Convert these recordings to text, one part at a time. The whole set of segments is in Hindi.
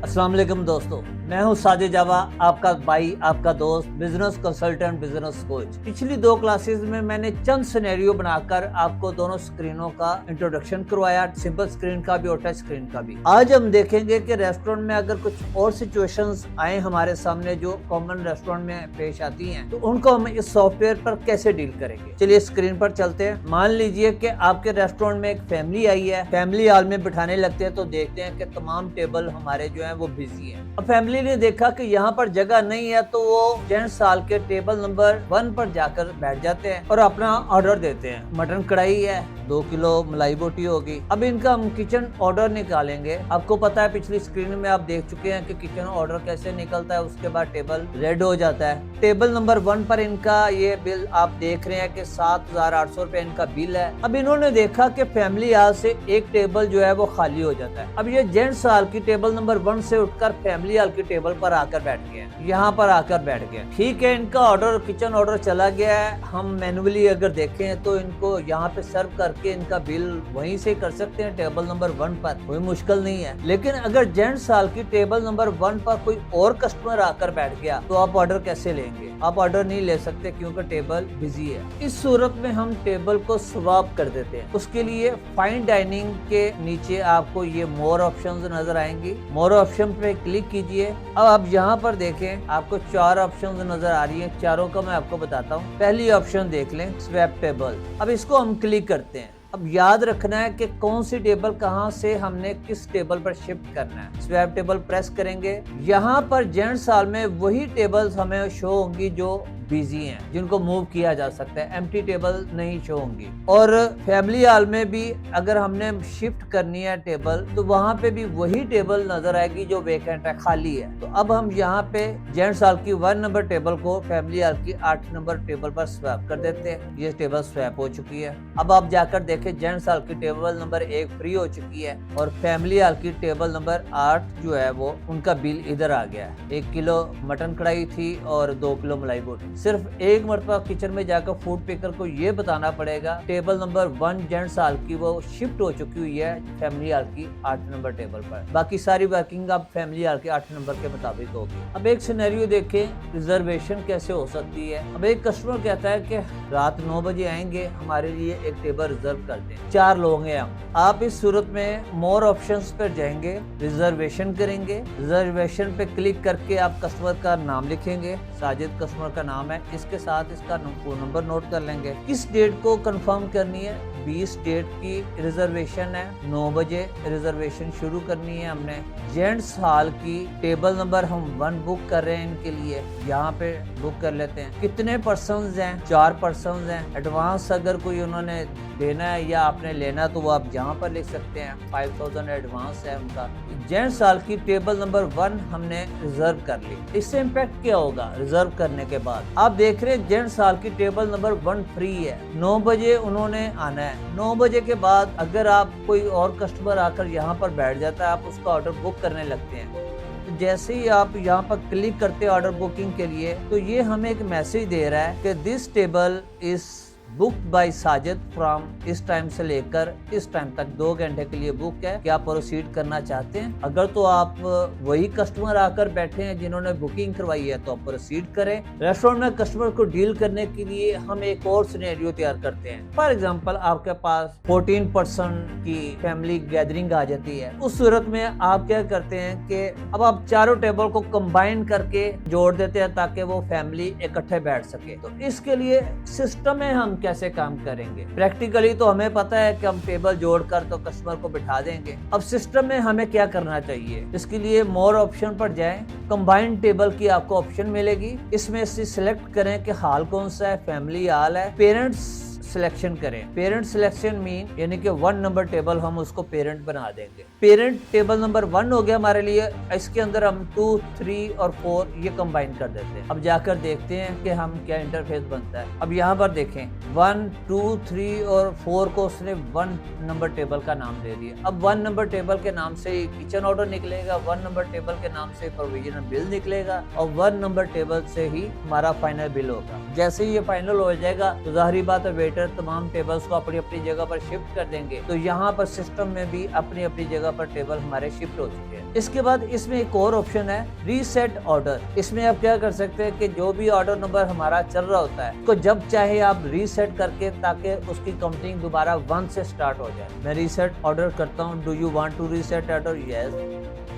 अस्सलाम वालेकुम दोस्तों, मैं हूं साजिद जावा, आपका भाई, आपका दोस्त, बिजनेस कंसल्टेंट, बिजनेस कोच। पिछली 2 क्लासेस में मैंने चंद सिनेरियो बनाकर आपको दोनों स्क्रीनों का इंट्रोडक्शन करवाया, सिंपल स्क्रीन का भी और टच स्क्रीन का भी। आज हम देखेंगे कि रेस्टोरेंट में अगर कुछ और सिचुएशंस आए हमारे सामने जो कॉमन रेस्टोरेंट में पेश आती हैं, तो उनको हम इस सॉफ्टवेयर पर कैसे डील करेंगे। चलिए स्क्रीन पर चलते हैं। मान लीजिए कि आपके रेस्टोरेंट में एक फैमिली आई है, फैमिली हॉल में बिठाने लगते हैं तो देखते हैं कि तमाम टेबल हमारे जो है वो बिजी है। अब फैमिली ने देखा कि यहाँ पर जगह नहीं है तो वो जेंट्स हॉल के टेबल नंबर 1 पर जाकर बैठ जाते हैं और अपना ऑर्डर देते हैं। मटन कढ़ाई है, 2 किलो मलाई बोटी होगी। अब इनका हम किचन ऑर्डर निकालेंगे। आपको पता है पिछली स्क्रीन में आप देख चुके हैं कि किचन ऑर्डर कैसे निकलता है, उसके बाद टेबल रेड हो जाता है। टेबल नंबर 1 पर इनका ये बिल आप देख रहे हैं कि 7,800 रुपए इनका बिल है। अब इन्होंने देखा कि फैमिली हॉल से एक टेबल जो है वो खाली हो जाता है। अब ये जेंट्स हॉल की टेबल नंबर 1 से उठकर फैमिली हॉल की टेबल पर आकर बैठ गए, यहाँ पर आकर बैठ गए। ठीक है, इनका ऑर्डर किचन ऑर्डर चला गया है। हम मैनुअली अगर देखें तो इनको यहाँ पे सर्व करके इनका बिल वहीं से कर सकते हैं टेबल नंबर 1 पर, कोई मुश्किल नहीं है। लेकिन अगर जेंट्स हॉल की टेबल नंबर 1 पर कोई और कस्टमर आकर बैठ गया तो आप ऑर्डर कैसे लेंगे? आप ऑर्डर नहीं ले सकते क्योंकि टेबल बिजी है। इस सूरत में हम टेबल को स्वैप कर देते हैं। उसके लिए फाइन डाइनिंग के नीचे आपको ये मोर ऑप्शंस नजर आएंगी। मोर ऑप्शन पे क्लिक कीजिए। अब आप यहाँ पर देखें, आपको 4 ऑप्शंस नजर आ रही हैं। चारों का मैं आपको बताता हूँ। पहली ऑप्शन देख लें, स्वैप टेबल। अब इसको हम क्लिक करते हैं। अब याद रखना है कि कौन सी टेबल कहां से हमने किस टेबल पर शिफ्ट करना है। स्वैप टेबल प्रेस करेंगे। यहाँ पर जेंट्स हॉल में वही टेबल्स हमें शो होंगी जो बिजी हैं, जिनको मूव किया जा सकता है। एम्प्टी टेबल नहीं शो होंगी। और फैमिली हॉल में भी अगर हमने शिफ्ट करनी है टेबल तो वहां पे भी वही टेबल नजर आएगी जो वेकेंट है, खाली है। तो अब हम यहाँ पे जेंट्स हॉल की 1 नंबर टेबल को फैमिली हॉल की 8 नंबर टेबल पर स्वैप कर देते हैं। ये टेबल स्वैप हो चुकी है। अब आप जाकर देखें, जेंट्स हॉल की टेबल नंबर 1 फ्री हो चुकी है और फैमिली हॉल की टेबल नंबर 8 जो है वो उनका बिल इधर आ गया है। 1 किलो मटन कढ़ाई थी और 2 किलो मलाई बोटी। सिर्फ एक मरतबा किचन में जाकर फूड पिकर को ये बताना पड़ेगा टेबल नंबर 1 जेंट्स हॉल की वो शिफ्ट हो चुकी हुई है फैमिली हॉल की 8 नंबर टेबल पर। बाकी सारी वर्किंग अब फैमिली हॉल के 8 नंबर के मुताबिक होगी। अब एक सिनेरियो देखें, रिजर्वेशन कैसे हो सकती है। अब एक कस्टमर कहता है कि रात 9 बजे आएंगे, हमारे लिए एक टेबल रिजर्व कर दें, 4 लोग हैं हम। आप इस सूरत में मोर ऑप्शंस पर जाएंगे, रिजर्वेशन करेंगे। रिजर्वेशन पे क्लिक करके आप कस्टमर का नाम लिखेंगे। साजिद कस्टमर का नाम है, इसके साथ इसका फोन नंबर नोट कर लेंगे। किस डेट को कंफर्म करनी है? 20 डेट की रिजर्वेशन है, 9 बजे रिजर्वेशन शुरू करनी है हमने। जेंट्स हॉल की टेबल नंबर हम 1 बुक कर रहे हैं इनके लिए, यहाँ पे बुक कर लेते हैं। कितने पर्सन्स हैं? 4 पर्सन्स हैं। एडवांस अगर कोई उन्होंने देना है या आपने लेना तो वो आप यहाँ पर लिख सकते हैं। 5000 एडवांस है उनका। जेंट्स हॉल की टेबल नंबर 1 हमने रिजर्व कर ली। इससे इम्पैक्ट क्या होगा रिजर्व करने के बाद? आप देख रहे हैं जेंट्स हॉल की टेबल नंबर 1 फ्री है। 9 बजे उन्होंने आना है। 9 बजे के बाद अगर आप कोई और कस्टमर आकर यहाँ पर बैठ जाता है, आप उसका ऑर्डर बुक करने लगते हैं। जैसे ही आप यहाँ पर क्लिक करते हैं ऑर्डर बुकिंग के लिए, तो ये हमें एक मैसेज दे रहा है कि this table is booked by Sajid from इस टाइम से लेकर इस टाइम तक 2 घंटे के लिए बुक है। क्या प्रोसीड करना चाहते हैं? अगर तो आप वही कस्टमर आकर बैठे हैं जिन्होंने बुकिंग करवाई है तो आप प्रोसीड करें। रेस्टोरेंट में कस्टमर को डील करने के लिए हम एक और सिनेरियो तैयार करते हैं। फॉर एग्जांपल, आपके पास 14 पर्सन की फैमिली गैदरिंग आ जाती है। उस सूरत में आप क्या करते हैं कि अब आप चारों टेबल को कंबाइन करके जोड़ देते हैं ताकि वो फैमिली इकट्ठे बैठ सके। तो इसके लिए सिस्टम में हम कैसे काम करेंगे? प्रैक्टिकली तो हमें पता है कि हम टेबल जोड़कर तो कस्टमर को बिठा देंगे। अब सिस्टम में हमें क्या करना चाहिए? इसके लिए मोर ऑप्शन पर जाएं, कंबाइंड टेबल की आपको ऑप्शन मिलेगी। इसमें से सिलेक्ट करें कि हाल कौन सा है, फैमिली हाल है। पेरेंट्स सिलेक्शन करें। पेरेंट सिलेक्शन मीन यानी कि 1 नंबर टेबल हम उसको पेरेंट बना देंगे। पेरेंट टेबल नंबर 1 हो गया हमारे लिए। इसके अंदर हम 2, 3 और 4 ये कंबाइन कर देते हैं। अब जाकर देखते हैं कि हम क्या इंटरफेस बनता है। अब यहाँ पर देखें 1, 2, 3 और 4 को उसने 1 नंबर टेबल का नाम दे दिया। अब 1 नंबर टेबल के नाम से किचन ऑर्डर निकलेगा, 1 नंबर टेबल के नाम से प्रोविजनल बिल निकलेगा और 1 नंबर टेबल से ही हमारा फाइनल बिल होगा। जैसे ही ये फाइनल हो जाएगा तो जाहिर बात है वेटर वेटर तमाम टेबल्स को अपनी अपनी जगह पर शिफ्ट कर देंगे तो यहाँ पर सिस्टम में भी अपनी अपनी जगह पर टेबल हमारे शिफ्ट हो चुके हैं। इसके बाद इसमें एक और ऑप्शन है रीसेट ऑर्डर। इसमें आप क्या कर सकते हैं कि जो भी ऑर्डर नंबर हमारा चल रहा होता है उसको जब चाहे आप रीसेट करके ताकि उसकी काउंटिंग दोबारा 1 से स्टार्ट हो जाए। मैं रीसेट ऑर्डर करता हूँ। Do you want to reset order? Yes.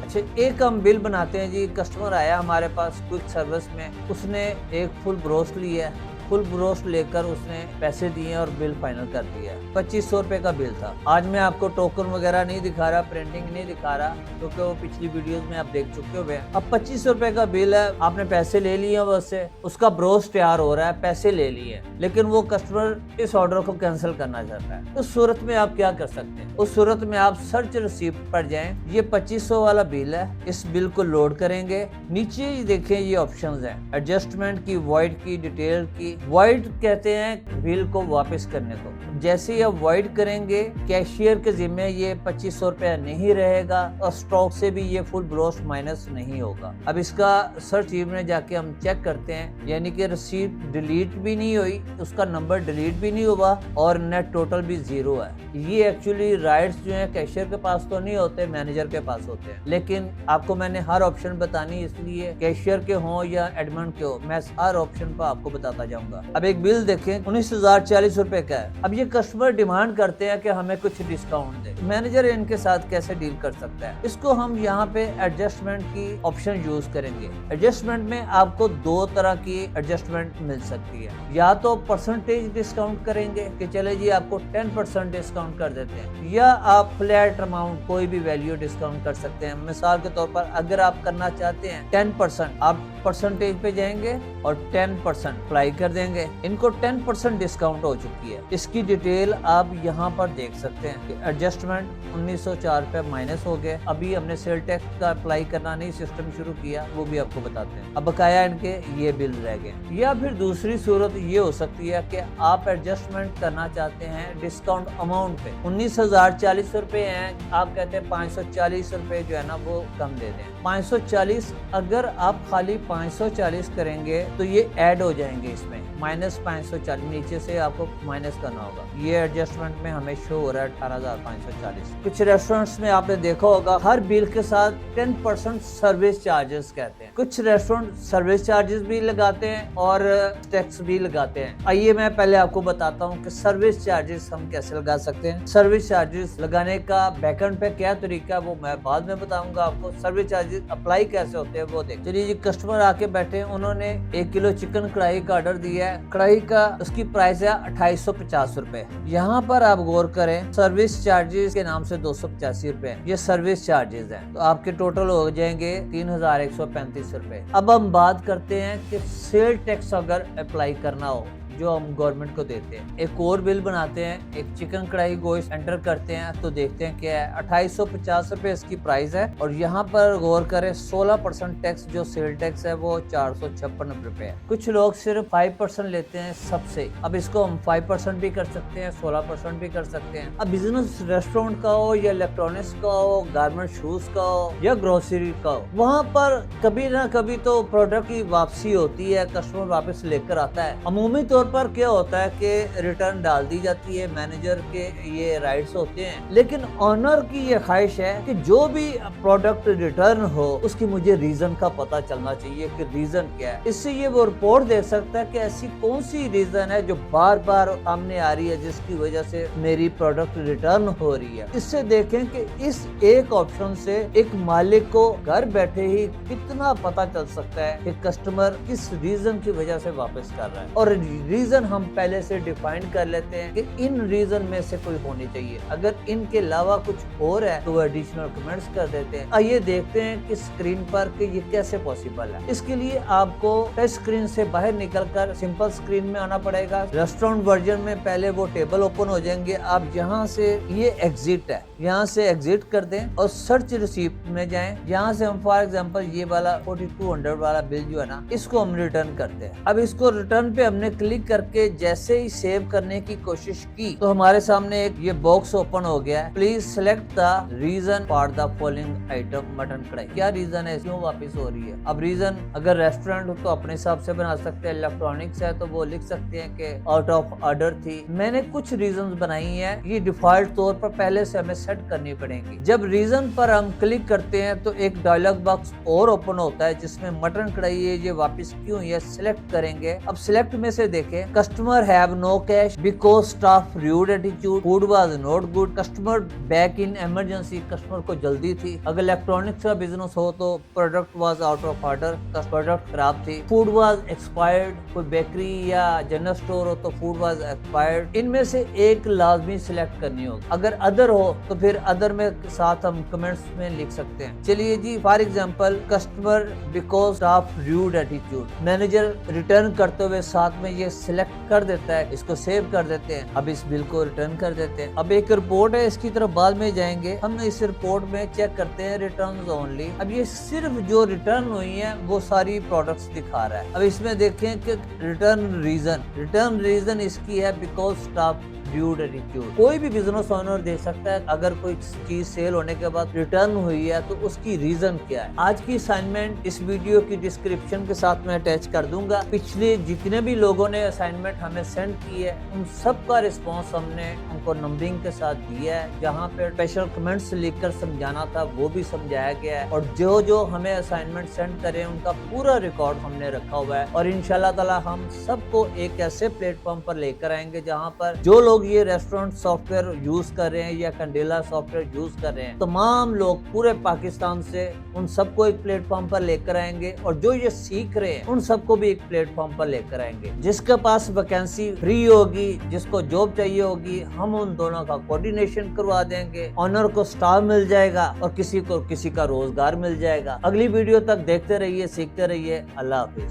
अच्छा, एक हम बिल बनाते हैं जी। कस्टमर आया हमारे पास क्विक सर्विस में, उसने एक फुल ब्रोस्ट लिया। फुल ब्रोस्ट लेकर उसने पैसे दिए और बिल फाइनल कर दिया। 2500 रुपए का बिल था। आज मैं आपको टोकन वगैरह नहीं दिखा रहा, प्रिंटिंग नहीं दिखा रहा क्योंकि वो पिछली वीडियोस में आप देख चुके हो। अब 2500 रुपए का बिल है, आपने पैसे ले लिए उससे, उसका ब्रोस्ट तैयार हो रहा है, पैसे ले लिए, लेकिन वो कस्टमर इस ऑर्डर को कैंसिल करना चाहता है। उस सूरत में आप क्या कर सकते हैं? उस सूरत में आप सर्च रिसीप्ट पर जाएं। ये 2500 वाला बिल है, इस बिल को लोड करेंगे। नीचे ही देखें ये ऑप्शंस हैं, एडजस्टमेंट की, वॉइड की, डिटेल की। वॉइड कहते हैं बिल को वापस करने को। जैसे ही आप वॉइड करेंगे कैशियर के जिम्मे ये 2500 रुपया नहीं रहेगा और स्टॉक से भी ये फुल ब्रोस्ट माइनस नहीं होगा। अब इसका सर्च में जाके हम चेक करते हैं, यानी कि रिसीप्ट डिलीट भी नहीं हुई, उसका नंबर डिलीट भी नहीं हुआ और नेट टोटल भी 0 है। ये एक्चुअली राइट्स जो है कैशियर के पास तो नहीं होते, मैनेजर के पास होते हैं। लेकिन आपको मैंने हर ऑप्शन बतानी, इसलिए कैशियर के हो या एडमिन के हो, मैं हर ऑप्शन पर आपको बताता जाऊंगा। अब एक बिल देखें, 19,040 रुपए का है। अब ये कस्टमर डिमांड करते हैं कि हमें कुछ डिस्काउंट दे। मैनेजर इनके साथ कैसे डील कर सकता है? इसको हम यहाँ पे एडजस्टमेंट की ऑप्शन यूज करेंगे। एडजस्टमेंट में आपको 2 तरह की एडजस्टमेंट मिल सकती है। या तो परसेंटेज डिस्काउंट करेंगे कि चले जी आपको 10% डिस्काउंट कर देते हैं, या आप फ्लैट अमाउंट कोई भी वैल्यू डिस्काउंट कर सकते हैं। मिसाल के तौर पर अगर आप करना चाहते हैं 10%, आप परसेंटेज पे जाएंगे और 10% अप्लाई कर देंगे। इनको 10% डिस्काउंट हो चुकी है। इसकी डिटेल आप यहाँ पर देख सकते हैं कि एडजस्टमेंट 1904 पे माइनस हो गए। अभी हमने सेल टैक्स का अप्लाई करना नहीं सिस्टम शुरू किया, वो भी आपको बताते हैं। अब बकाया इनके ये बिल रह गए। या फिर दूसरी सूरत ये हो सकती है कि आप एडजस्टमेंट करना चाहते हैं डिस्काउंट अमाउंट पे। 19,040 रुपए हैं, आप कहते हैं 540 रुपए जो है ना वो कम दे दें। 540, अगर आप खाली 540 करेंगे तो ये ऐड हो जाएंगे इसमें, माइनस 540 नीचे से आपको माइनस करना होगा। ये एडजस्टमेंट में हमें शो हो रहा है 18,540। कुछ रेस्टोरेंट्स में आपने देखा होगा हर बिल के साथ 10% सर्विस चार्जेस कहते हैं। कुछ रेस्टोरेंट सर्विस चार्जेस भी लगाते हैं और टैक्स भी लगाते हैं। आइए मैं पहले आपको बताता हूँ कि सर्विस चार्जेस हम कैसे लगा सकते हैं। सर्विस चार्जेस लगाने का बैकएंड पे क्या तरीका है वो मैं बाद में बताऊंगा आपको। सर्विस चार्जेस अप्लाई कैसे होते हैं वो देख। चलिए जी, कस्टमर आके बैठे, उन्होंने 1 किलो चिकन कढ़ाई का ऑर्डर दिया है। कढ़ाई का उसकी प्राइस है 2850 रुपए। यहाँ पर आप गौर करें, सर्विस चार्जेस के नाम से 285 रुपए ये सर्विस चार्जेस हैं, तो आपके टोटल हो जाएंगे 3135 रुपए। अब हम बात करते हैं कि सेल टैक्स अगर अप्लाई करना हो जो हम गवर्नमेंट को देते हैं। एक और बिल बनाते हैं, एक चिकन कढ़ाई गोश्त एंटर करते हैं तो देखते हैं क्या है, 2850 रुपए इसकी प्राइस है और यहाँ पर गौर करें 16% टैक्स जो सेल टैक्स है वो 456 रुपए है। कुछ लोग सिर्फ 5% लेते हैं सबसे। अब इसको हम 5% भी कर सकते हैं, 16% भी कर सकते हैं। अब बिजनेस रेस्टोरेंट का हो या इलेक्ट्रॉनिक्स का हो, गारमेंट शूज का हो या ग्रोसरी का हो, वहाँ पर कभी ना कभी तो प्रोडक्ट की वापसी होती है, कस्टमर वापस लेकर आता है। अमूमी तौर पर क्या होता है कि रिटर्न डाल दी जाती है, मैनेजर के ये राइट्स होते हैं, लेकिन ऑनर की ये ख्वाहिश है कि जो भी प्रोडक्ट रिटर्न हो उसकी मुझे रीजन का पता चलना चाहिए कि रीजन क्या है। इससे ये वो रिपोर्ट दे सकता है कि ऐसी कौन सी रीजन है जो बार बार सामने आ रही है जिसकी वजह से मेरी प्रोडक्ट रिटर्न हो रही है। इससे देखें कि इस एक ऑप्शन से एक मालिक को घर बैठे ही कितना पता चल सकता है कि कस्टमर किस रीजन की वजह से वापस कर रहा है। और रीजन हम पहले से डिफाइन कर लेते हैं कि इन रीजन में से कोई होनी चाहिए। अगर इनके अलावा कुछ और है तो एडिशनल कमेंट्स कर देते हैं। आइए देखते हैं कि स्क्रीन पर कि ये कैसे पॉसिबल है। इसके लिए आपको टच स्क्रीन से बाहर निकलकर सिंपल स्क्रीन में आना पड़ेगा। रेस्टोरेंट वर्जन में पहले वो टेबल ओपन हो जाएंगे। आप यहाँ से ये एग्जिट है, यहाँ से एग्जिट कर दें और सर्च रिसीप्ट में जाएं। यहाँ से हम फॉर एग्जांपल ये वाला 4200 वाला बिल जो है ना, इसको हम रिटर्न करते हैं। अब इसको रिटर्न पे हमने क्लिक क्लिक करके जैसे ही सेव करने की कोशिश की तो हमारे सामने एक ये बॉक्स ओपन हो गया है। Please select the reason for the following item mutton kadhai. क्या रीजन है, क्यों वापस हो रही है? अब रीजन अगर रेस्टोरेंट हो तो अपने हिसाब से बना सकते हैं, इलेक्ट्रॉनिक्स है तो वो लिख सकते हैं कि आउट ऑफ ऑर्डर थी। मैंने कुछ रीजन बनाई है, ये डिफॉल्ट तौर पर पहले से हमें सेट करनी पड़ेगी। जब रीजन पर हम क्लिक करते हैं तो एक डायलॉग बॉक्स और ओपन होता है जिसमें मटन कढ़ाई है, ये वापस क्यों, ये सिलेक्ट करेंगे। अब सिलेक्ट में से देखें, customer have no cash because staff rude attitude, food was not good, customer back in emergency, customer को जल्दी थी। अगर इलेक्ट्रॉनिक्स का बिजनेस हो तो product was out of order, product खराब थी। फूड वाज एक्सपायर्ड, कोई बेकरी या जनरल स्टोर हो तो फूड वाज एक्सपायर्ड। इनमें से एक लाजमी सिलेक्ट करनी होगी। अगर अदर हो तो फिर अदर में साथ हम कमेंट्स में लिख सकते हैं। चलिए जी, for example customer because staff rude attitude, manager return करते हुए साथ में ये सिलेक्ट कर देता है। इसको सेव कर देते हैं। अब इस बिल को रिटर्न कर देते हैं। अब एक रिपोर्ट है, इसकी तरफ बाद में जाएंगे। हम इस रिपोर्ट में चेक करते हैं रिटर्न ओनली। अब ये सिर्फ जो रिटर्न हुई है वो सारी प्रोडक्ट्स दिखा रहा है। अब इसमें देखें कि रिटर्न रीजन इसकी है बिकॉज स्टाफ ड्यूड एटीट्यूड। कोई भी बिजनेस ओनर देख सकता है अगर कोई चीज सेल होने के बाद रिटर्न हुई है तो उसकी रीजन क्या है। आज की असाइनमेंट इस वीडियो की डिस्क्रिप्शन के साथ में अटैच कर दूंगा। पिछले जितने भी लोगों ने असाइनमेंट हमें सेंड की है उन सब का रिस्पॉन्स हमने उनको नंबरिंग के साथ दिया है। जहाँ पे स्पेशल कमेंट्स लिखकर समझाना था वो भी समझाया गया है, और जो जो हमें असाइनमेंट सेंड करें उनका पूरा रिकॉर्ड हमने रखा हुआ है। और इंशाल्लाह ताला हम सबको एक ऐसे प्लेटफॉर्म पर लेकर आएंगे जहाँ पर जो लोग ये रेस्टोरेंट सॉफ्टवेयर यूज कर रहे हैं या कैंडेला सॉफ्टवेयर यूज कर रहे हैं, तमाम लोग पूरे पाकिस्तान से उन सबको एक प्लेटफॉर्म पर लेकर आएंगे, और जो ये सीख रहे हैं उन सबको भी एक प्लेटफॉर्म पर लेकर आएंगे। जिसके पास वैकेंसी फ्री होगी, जिसको जॉब चाहिए होगी, हम उन दोनों का कोऑर्डिनेशन करवा देंगे। ऑनर को स्टाफ मिल जाएगा और किसी को किसी का रोजगार मिल जाएगा। अगली वीडियो तक देखते रहिए, सीखते रहिए। अल्लाह हाफिज।